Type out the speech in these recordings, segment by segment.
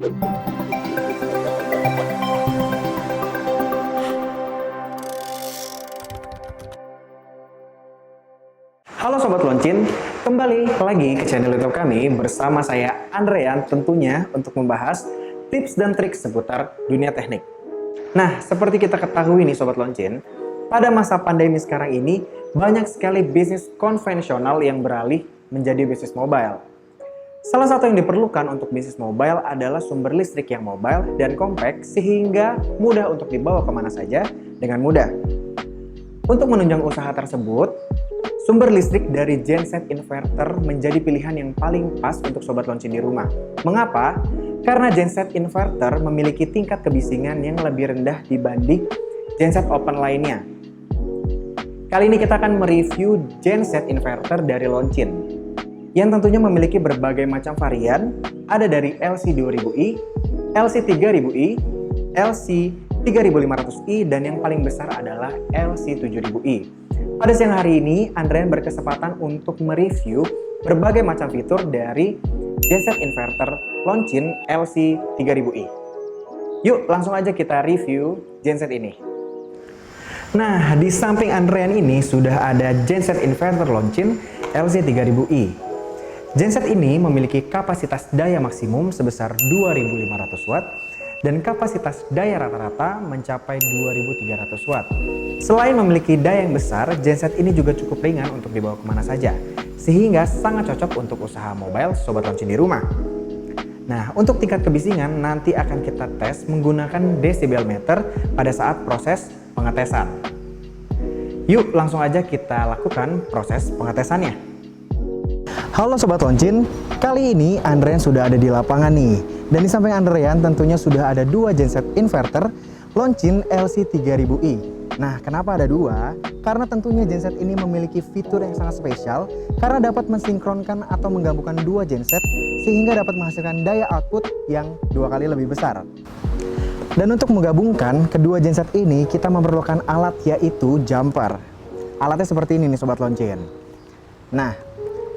Halo Sobat Loncin, kembali lagi ke channel YouTube kami bersama saya Andrean tentunya untuk membahas tips dan trik seputar dunia teknik. Nah, seperti kita ketahui nih Sobat Loncin, pada masa pandemi sekarang ini banyak sekali bisnis konvensional yang beralih menjadi bisnis mobile. Salah satu yang diperlukan untuk bisnis mobile adalah sumber listrik yang mobile dan compact sehingga mudah untuk dibawa kemana saja dengan mudah. Untuk menunjang usaha tersebut, sumber listrik dari genset inverter menjadi pilihan yang paling pas untuk Sobat Loncin di rumah. Mengapa? Karena genset inverter memiliki tingkat kebisingan yang lebih rendah dibanding genset open lainnya. Kali ini kita akan mereview genset inverter dari Loncin yang tentunya memiliki berbagai macam varian, ada dari LC2000i, LC3000i, LC3500i, dan yang paling besar adalah LC7000i. Pada siang hari ini, Andrean berkesempatan untuk mereview berbagai macam fitur dari genset inverter Loncin LC3000i. Yuk, langsung aja kita review genset ini. Nah, di samping Andrean ini sudah ada genset inverter Loncin LC3000i. Genset ini memiliki kapasitas daya maksimum sebesar 2500 watt dan kapasitas daya rata-rata mencapai 2300 watt. Selain memiliki daya yang besar, genset ini juga cukup ringan untuk dibawa kemana saja, sehingga sangat cocok untuk usaha mobile Sobat Loncin di rumah. Nah, untuk tingkat kebisingan nanti akan kita tes menggunakan decibel meter pada saat proses pengetesan. Yuk langsung aja kita lakukan proses pengetesannya. Halo Sobat Loncin, kali ini Andrean sudah ada di lapangan nih. Dan di samping Andrean tentunya sudah ada dua genset inverter Loncin LC3000i. Nah, kenapa ada dua? Karena tentunya genset ini memiliki fitur yang sangat spesial karena dapat mensinkronkan atau menggabungkan dua genset sehingga dapat menghasilkan daya output yang dua kali lebih besar. Dan untuk menggabungkan kedua genset ini kita memerlukan alat yaitu jumper. Alatnya seperti ini nih Sobat Loncin. Nah,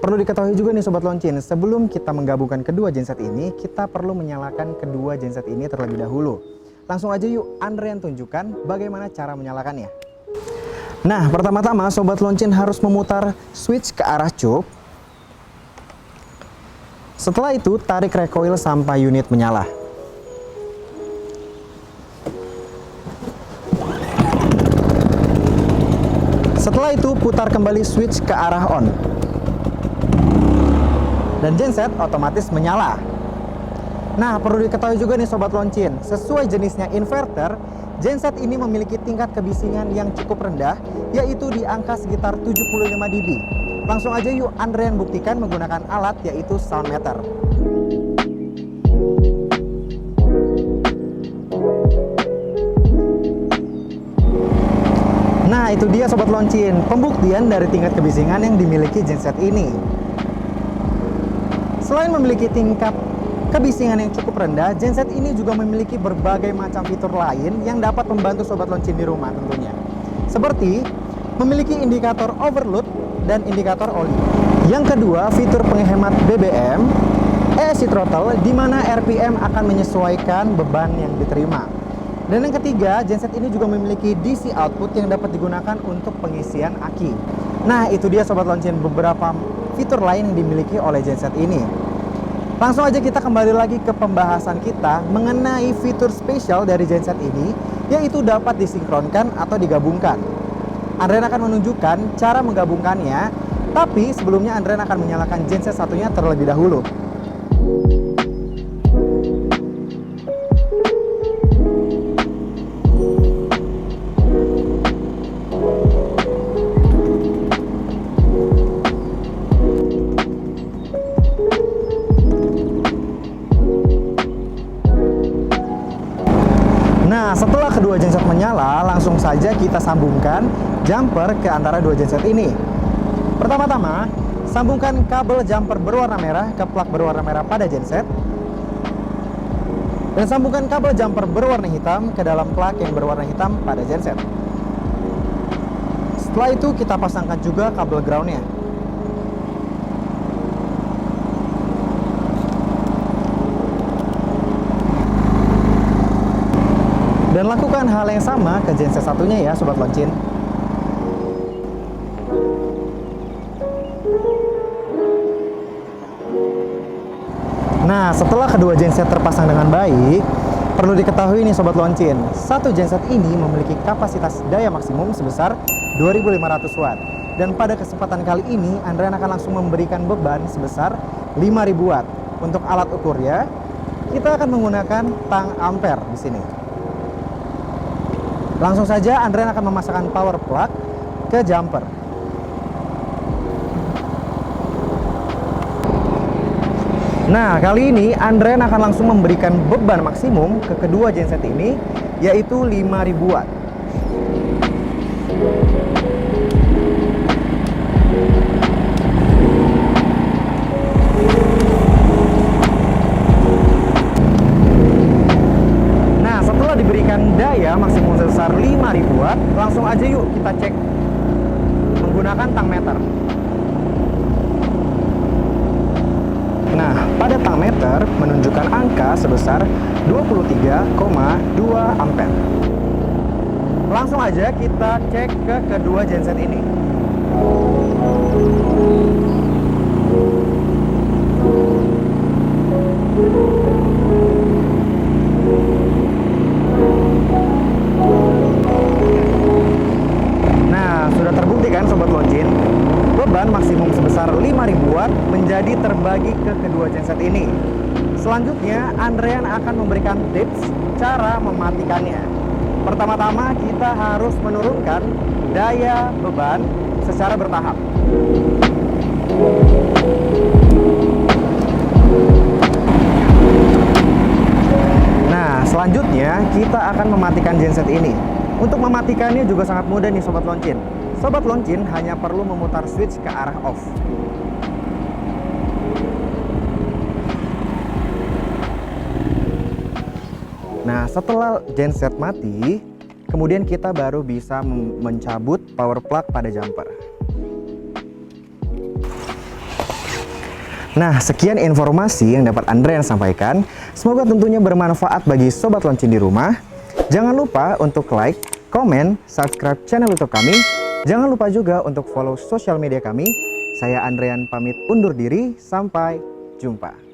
perlu diketahui juga nih Sobat Loncin, sebelum kita menggabungkan kedua genset ini, kita perlu menyalakan kedua genset ini terlebih dahulu. Langsung aja yuk Andrean tunjukkan bagaimana cara menyalakannya. Nah, pertama-tama Sobat Loncin harus memutar switch ke arah cup. Setelah itu tarik recoil sampai unit menyala. Setelah itu putar kembali switch ke arah on. Dan genset otomatis menyala. Nah, perlu diketahui juga nih Sobat Loncin, sesuai jenisnya inverter, genset ini memiliki tingkat kebisingan yang cukup rendah, yaitu di angka sekitar 75 dB. Langsung aja yuk Andrean buktikan menggunakan alat yaitu sound meter. Nah, itu dia Sobat Loncin, pembuktian dari tingkat kebisingan yang dimiliki genset ini. Selain memiliki tingkat kebisingan yang cukup rendah, genset ini juga memiliki berbagai macam fitur lain yang dapat membantu Sobat Loncin di rumah tentunya. Seperti memiliki indikator overload dan indikator oli. Yang kedua, fitur penghemat BBM, AC throttle, di mana RPM akan menyesuaikan beban yang diterima. Dan yang ketiga, genset ini juga memiliki DC output yang dapat digunakan untuk pengisian aki. Nah, itu dia Sobat Loncin beberapa fitur lain yang dimiliki oleh genset ini. Langsung aja kita kembali lagi ke pembahasan kita mengenai fitur spesial dari genset ini, yaitu dapat disinkronkan atau digabungkan. Andrean akan menunjukkan cara menggabungkannya, tapi sebelumnya Andrean akan menyalakan genset satunya terlebih dahulu. Nah, setelah kedua genset menyala, langsung saja kita sambungkan jumper ke antara dua genset ini. Pertama-tama, sambungkan kabel jumper berwarna merah ke plug berwarna merah pada genset. Dan sambungkan kabel jumper berwarna hitam ke dalam plug yang berwarna hitam pada genset. Setelah itu kita pasangkan juga kabel groundnya. Dan lakukan hal yang sama ke genset satunya ya Sobat Loncin. Nah, setelah kedua genset terpasang dengan baik, perlu diketahui nih Sobat Loncin, satu genset ini memiliki kapasitas daya maksimum sebesar 2500 watt. Dan pada kesempatan kali ini, Andrean akan langsung memberikan beban sebesar 5000 watt. Untuk alat ukurnya, kita akan menggunakan tang ampere di sini. Langsung saja Andrean akan memasangkan power plug ke jumper. Nah, kali ini Andrean akan langsung memberikan beban maksimum ke kedua genset ini, yaitu 5000 watt. Diberikan daya maksimum sebesar 5000 watt, langsung aja yuk kita cek menggunakan tang meter. Nah, pada tang meter menunjukkan angka sebesar 23,2 ampere. Langsung aja kita cek ke kedua genset ini. Kan Sobat Loncin, beban maksimum sebesar 5000 watt menjadi terbagi ke kedua genset ini. Selanjutnya Andrean akan memberikan tips cara mematikannya. Pertama-tama kita harus menurunkan daya beban secara bertahap. Nah, selanjutnya kita akan mematikan genset ini. Untuk mematikannya juga sangat mudah nih Sobat Loncin. Sobat Loncin hanya perlu memutar switch ke arah off. Nah, setelah genset mati, kemudian kita baru bisa mencabut power plug pada jumper. Nah, sekian informasi yang dapat Andrean sampaikan. Semoga tentunya bermanfaat bagi Sobat Loncin di rumah. Jangan lupa untuk like, komen, subscribe channel YouTube kami. Jangan lupa juga untuk follow sosial media kami. Saya Andrean pamit undur diri, sampai jumpa.